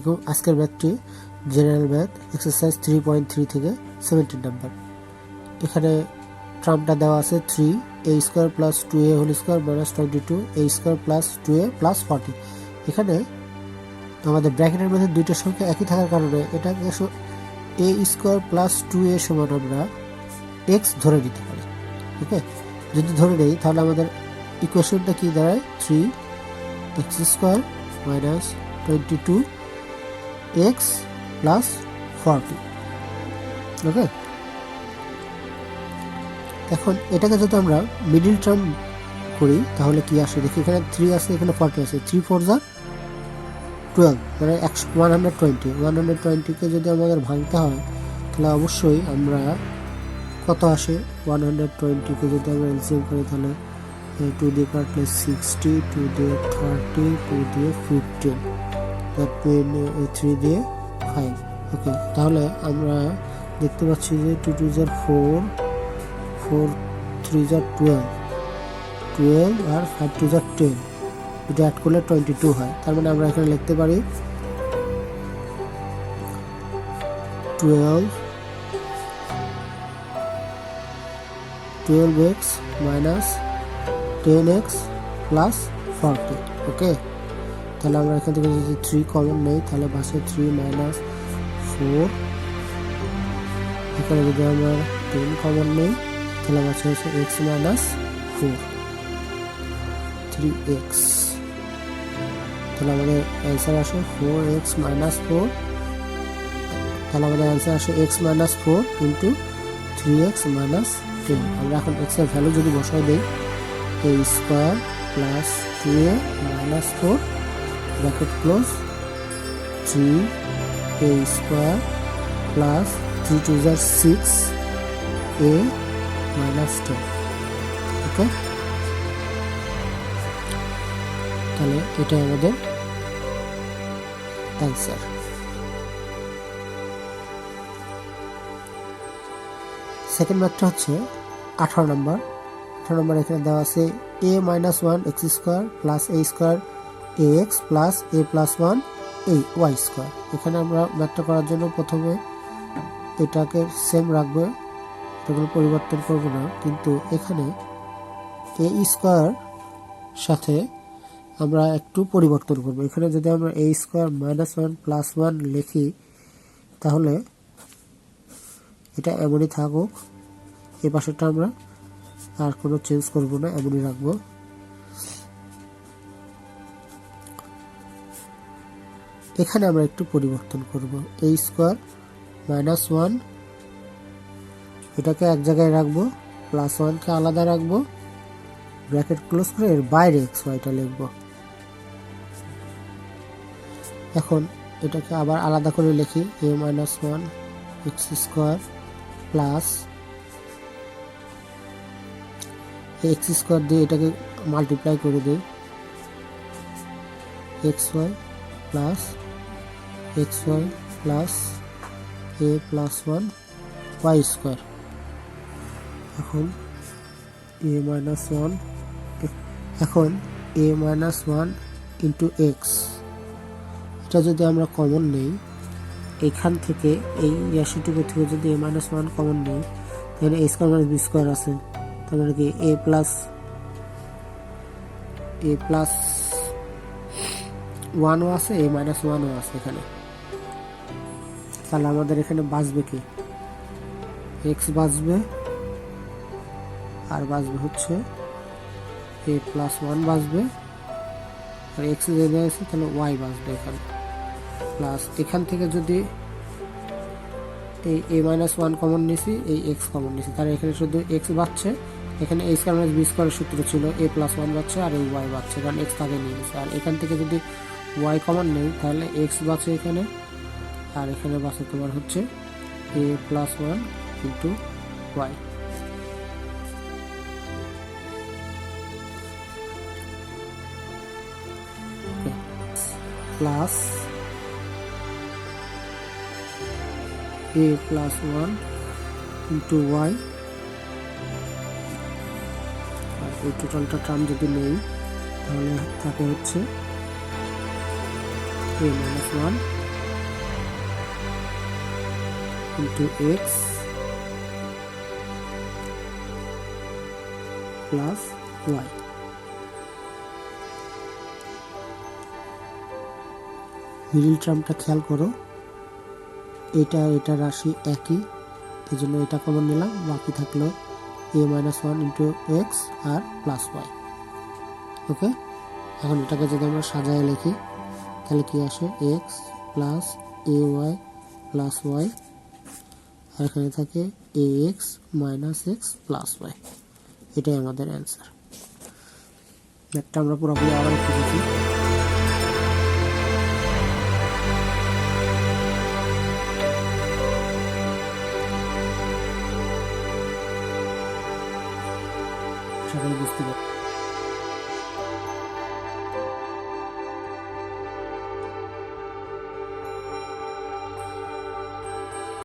আলাইকুম। আজকের ম্যাথটি general math exercise 3.3 থেকে 17 নাম্বার। এখানে টার্মটা দেওয়া আছে 3a square plus 2a whole square minus 22a square plus 2a plus 40। এখানে আমাদের ব্র্যাকেটের মধ্যে দুইটা সংখ্যা একই থাকার কারণে এটাকে a স্কোয়ার প্লাস 2a সমান আমরা x ধরে নিতে পারি। ওকে, যদি ধরে নেই তাহলে আমাদের ইকুয়েশনটা কি দাঁড়ায় 3x square minus 22x plus 40। ওকে, এখন এটাকে যদি আমরা মিডিল টার্ম করি তাহলে কি আসে দেখি। এখানে 3 আছে, এখানে 40 আছে, 3 4 যা 12 মানে 120কে যদি আমাদের ভাঙতে হয় তাহলে অবশ্যই আমরা কত আসে 120কে যদি আমরা এলসিএম করি তাহলে 2 দিয়ে কাটলে 60, 2 দিয়ে 30, 2 দিয়ে 15, that mean 3 দিয়ে 5। ওকে, তাহলে আমরা দেখতে পাচ্ছি যে 2 2 যার 4, 4 3 যার 12 আর 5 2 যার 10, এটা অ্যাড করলে 22 হয়। তার মানে আমরা এখানে লিখতে পারি 12x মাইনাস 10x প্লাস 40। ওকে, তাহলে আমরা এখান থেকে যদি 3 কমন নেই তাহলে বাসে 3 মাইনাস 4, এখানে যদি আমরা 10 কমন নেই তাহলে বাসে হচ্ছে x মাইনাস 4, 3x। তাহলে আমাদের অ্যান্সার আসে 4x মাইনাস 4। তাহলে আমাদের অ্যান্সার আসে x minus 4 into 3x minus 10। আমরা এখন x এর ভ্যালু যদি বসাই দিই a square plus 2a minus 4 bracket close 3a square plus 3 2 যার 6a মাইনাস 10। ওকে, তাহলে এটা আমাদের অ্যান্সার। সেকেন্ড ম্যাথটা হচ্ছে 18 নম্বর। এখানে দেওয়া আছে a minus 1 x square plus a square ax plus a plus 1 y square. এখানে আমরা ম্যাথটা করার জন্য প্রথমে এটাকে সেম রাখবো, এটাগুলো পরিবর্তন করব না, কিন্তু এখানে a স্কোয়ার সাথে আমরা একটু পরিবর্তন করব। এখানে যদি আমরা a স্কোয়ার মাইনাস 1 প্লাস 1 লিখি তাহলে এটা এমনই থাকুক, এই পাশেরটা আমরা আর কোনো চেঞ্জ করব না, এমনই রাখবো। এখানে আমরা একটু পরিবর্তন করব, a স্কোয়ার মাইনাস 1 এটাকে এক জায়গায় রাখবো, প্লাস 1কে আলাদা রাখবো, ব্র্যাকেট ক্লোজ করে এর বাইরে x yটা লিখব। এখন এটাকে আবার আলাদা করে লিখি a minus 1 x square plus x square দিয়ে এটাকে মাল্টিপ্লাই করে দিই xy plus xy plus a plus 1 y square. এখন a মাইনাস 1 ইন্টু x, এটা যদি আমরা কমন নেই এখান থেকে, এই রাশিটুকু থেকে যদি a মাইনাস 1 কমন নেই তাহলে a square minus b square আছে, তার মানে কি a প্লাস 1ও আছে, a মাইনাস 1ও আছে এখানে। তাহলে আমাদের এখানে বাঁচবে কি x বাঁচবে আর বাঁচবে হচ্ছে a প্লাস 1 বাঁচবে, আর x যদি আছে তাহলে y বাঁচবে এখানে, প্লাস এখান থেকে যদি এই a মাইনাস 1 কমন নিছি, এই x কমন নিছি, তাহলে এখানে শুধু x বাঁচছে। এখানে a স্কোয়ার মাইনাস b স্কোয়ারের সূত্র ছিল a প্লাস 1 বাঁচছে আর এই y বাঁচছে, কারণ x তাকে নিয়ে নিছে। আর এখান থেকে যদি y কমন নেই তাহলে x বাঁচে এখানে, আর এখানে বাঁচে তোমার হচ্ছে a plus 1 into y। Plus a plus 1 into y, আর এই টোটালটা টার্ম যদি নেই তাহলে থাকে হচ্ছে a minus 1 into x plus y. Middle টার্মটা খেয়াল করো, এটা রাশি একই, এই জন্য এটা কমন নিলাম, বাকি থাকলো a minus one into x আর প্লাস ওয়াই। ওকে, এখন এটাকে যদি আমরা সাজায় লিখি তাহলে কি আসে, x plus a y plus y, আর এখানে থাকে a x minus x plus y. এটাই আমাদের অ্যান্সার। ম্যাথটা আমরা পুরোপুরি আবার একটু দেখি। সবাই বুঝতে পারবে।